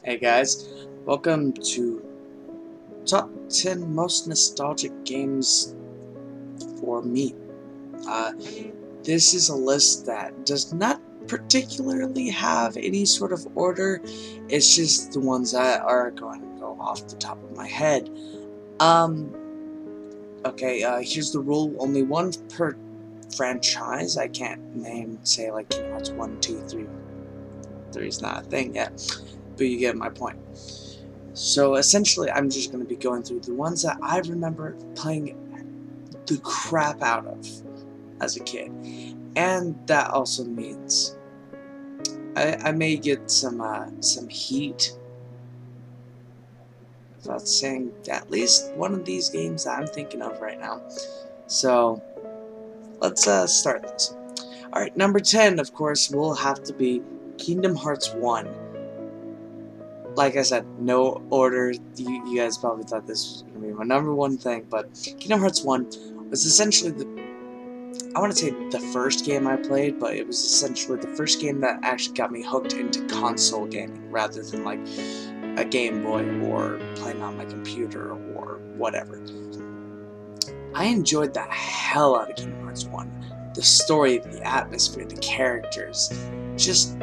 Hey guys, welcome to Top 10 Most Nostalgic Games for me. Uh, this is a list that does not particularly have any sort of order, it's just the ones that are going to go off the top of my head. Um, here's the rule, only one per franchise. I can't say like Kingdom Hearts 1, 2, 3. 3 is not a thing yet, but you get my point. So essentially, I'm just going to be going through the ones that I remember playing the crap out of as a kid. And that also means I may get some heat about saying at least one of these games that I'm thinking of right now. So let's start this. Alright, number 10, of course, will have to be Kingdom Hearts 1. Like I said, no order. You guys probably thought this was going to be my number one thing, but Kingdom Hearts 1 was essentially I want to say the first game I played, but it was essentially the first game that actually got me hooked into console gaming rather than like a Game Boy or playing on my computer or whatever. I enjoyed the hell out of Kingdom Hearts 1. The story, the atmosphere, the characters, just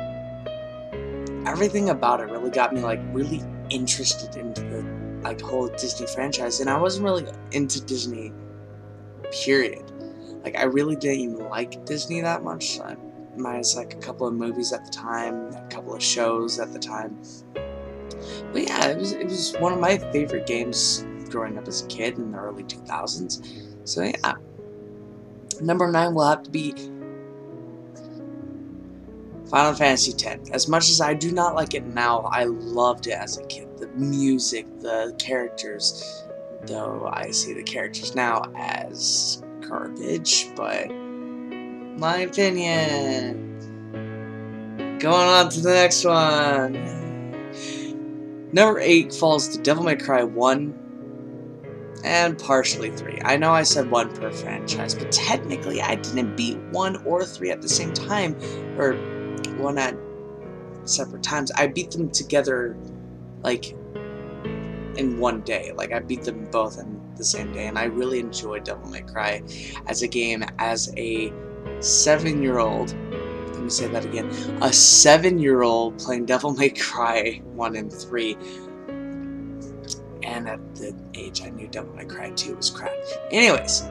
everything about it really got me like really interested into the like whole Disney franchise, and I wasn't really into Disney period. Like I really didn't even like Disney that much. Minus like a couple of movies at the time, a couple of shows at the time. But yeah, it was one of my favorite games growing up as a kid in the early 2000s. So yeah, number 9 will have to be Final Fantasy X. As much as I do not like it now, I loved it as a kid. The music, the characters, though I see the characters now as garbage, but my opinion. Going on to the next one. Number 8 falls to Devil May Cry 1 and partially 3. I know I said 1 per franchise, but technically I didn't beat 1 or 3 at the same time, or 1 at separate times. I beat them together like in one day. Like I beat them both in the same day, and I really enjoyed Devil May Cry as a game as a 7-year-old. Let me say that again. A 7-year-old playing Devil May Cry 1 and 3. And at the age I knew Devil May Cry 2 was crap. Anyways,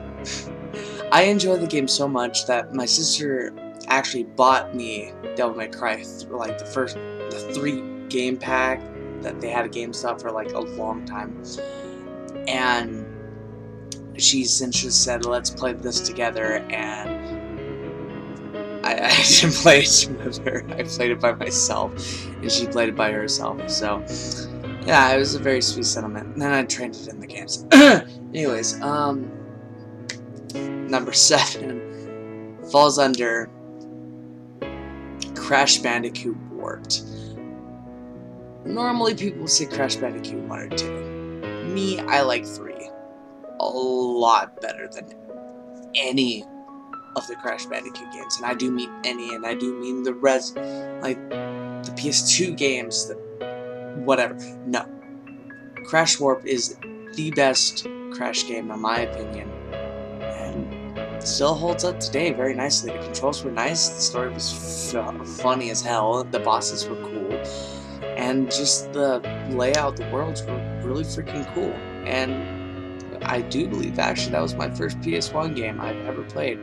I enjoyed the game so much that my sister actually bought me Devil May Cry, like the 3 game pack that they had at GameStop for like a long time. And she essentially said, let's play this together, and I didn't play it with her. I played it by myself, and she played it by herself. So, yeah, it was a very sweet sentiment. And then I trained it in the games. Anyways, number 7 falls under Crash Bandicoot Warped. Normally, people say Crash Bandicoot 1 or 2. Me, I like 3 a lot better than any of the Crash Bandicoot games, and I do mean any, and I do mean the like the PS2 games, the whatever. No, Crash Warp is the best Crash game in my opinion, and still holds up today very nicely. The controls were nice, the story was funny as hell, the bosses were cool, and just the layout, the worlds were really freaking cool. And I do believe actually that was my first PS1 game I've ever played.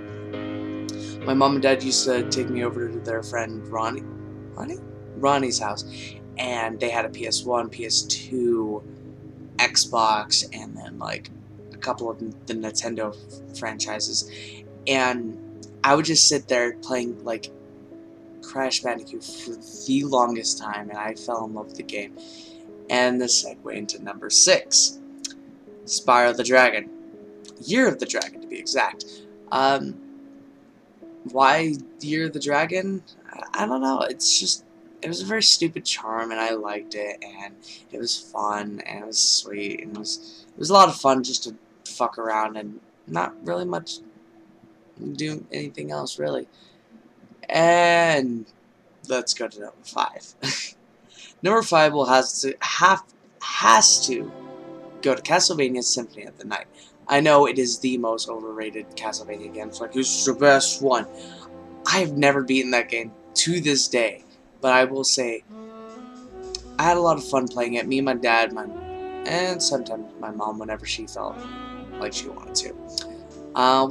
My mom and dad used to take me over to their friend Ronnie's house, and they had a PS1, PS2, Xbox, and then like a couple of the Nintendo franchises. And I would just sit there playing like Crash Bandicoot for the longest time, and I fell in love with the game. And this segue into number 6, Spyro the Dragon. Year of the Dragon, to be exact. Why Year of the Dragon? I don't know. It's just, it was a very stupid charm, and I liked it, and it was fun, and it was sweet, and it was a lot of fun just to fuck around and not really much do anything else, really. And let's go to number 5. Number 5 has to go to Castlevania Symphony of the Night. I know it is the most overrated Castlevania game. It's like, it's the best one. I have never beaten that game to this day, but I will say I had a lot of fun playing it. Me and my dad, and sometimes my mom whenever she felt like she wanted to.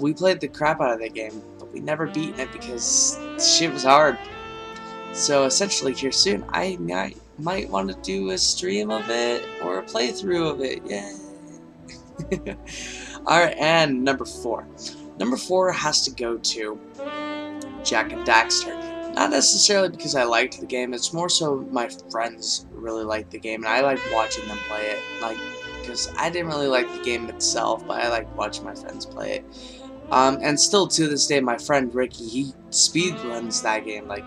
We played the crap out of that game, but we never beaten it because shit was hard. So essentially here soon, I might want to do a stream of it or a playthrough of it. Yay! Alright, and number 4. Number 4 has to go to Jak and Daxter. Not necessarily because I liked the game, it's more so my friends really liked the game, and I liked watching them play it. Like, because I didn't really like the game itself, but I liked watching my friends play it. And still to this day, my friend Ricky, he speedruns that game like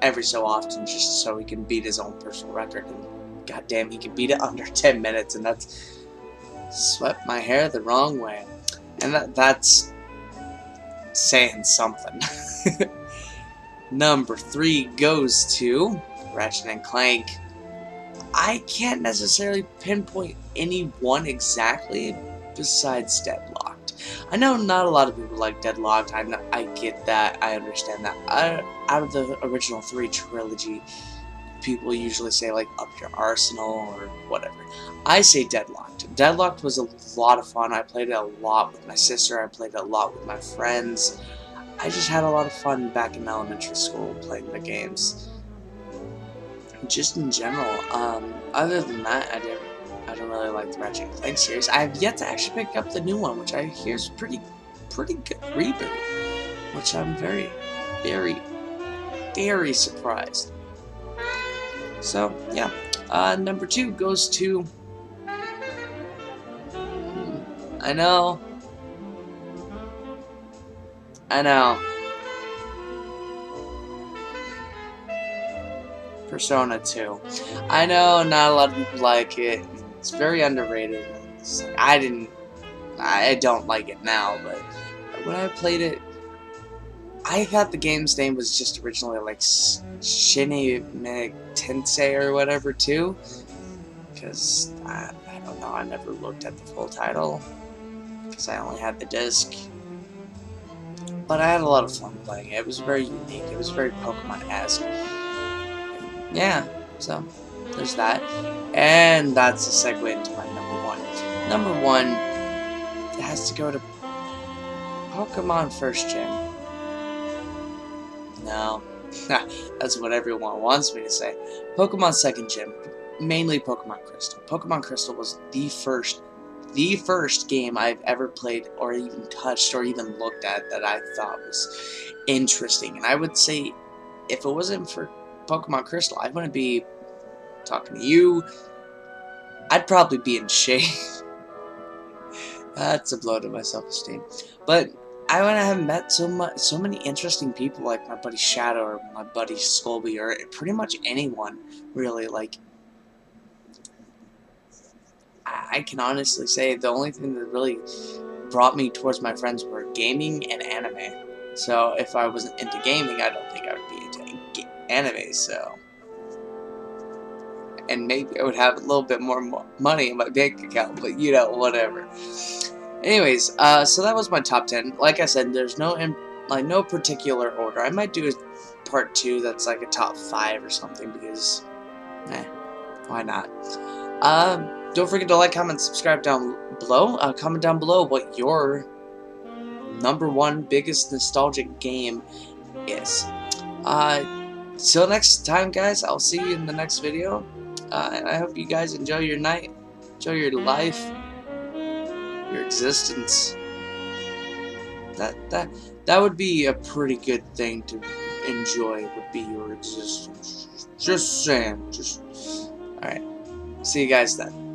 every so often just so he can beat his own personal record. And goddamn, he can beat it under 10 minutes, and that's swept my hair the wrong way. And that's saying something. Number 3 goes to Ratchet and Clank. I can't necessarily pinpoint any one exactly besides Deadlocked. I know not a lot of people like Deadlocked. I get that. I understand that. Out of the original 3 trilogy, people usually say like Up Your Arsenal or whatever. I say Deadlocked. Deadlocked was a lot of fun. I played it a lot with my sister. I played it a lot with my friends. I just had a lot of fun back in elementary school playing the games. Just in general, other than that, I don't really like the Ratchet and Clank series. I have yet to actually pick up the new one, which I hear is pretty good reboot, which I'm very, very, very surprised. So yeah, number 2 goes to. I know. Persona 2. I know not a lot of people like it. It's very underrated. I don't like it now, but when I played it, I thought the game's name was just originally like Shin Megami Tensei or whatever too. Because I don't know, I never looked at the full title because I only had the disc. But I had a lot of fun playing it. It was very unique. It was very Pokemon-esque. Yeah, so there's that. And that's a segue into my number 1. Number 1 has to go to Pokemon First Gen. No, that's what everyone wants me to say. Pokemon Second Gen, mainly Pokemon Crystal. Pokemon Crystal was the first game I've ever played or even touched or even looked at that I thought was interesting. And I would say if it wasn't for Pokemon Crystal, I wouldn't be talking to you. I'd probably be in shade. That's a blow to my self-esteem. But I wouldn't have met so many interesting people like my buddy Shadow or my buddy Scolby or pretty much anyone really. Like, I can honestly say the only thing that really brought me towards my friends were gaming and anime. So if I wasn't into gaming, I don't think I would be into anime. So, and maybe I would have a little bit more money in my bank account, but you know, whatever. Anyways, so that was my top 10. Like I said, there's no particular order. I might do a part 2 that's like a top 5 or something because, why not? Don't forget to like, comment, subscribe down below. Comment down below what your number 1 biggest nostalgic game is. Till next time, guys, I'll see you in the next video. And I hope you guys enjoy your night, enjoy your life, your existence. That would be a pretty good thing to enjoy, would be your existence. Just saying. Alright. See you guys then.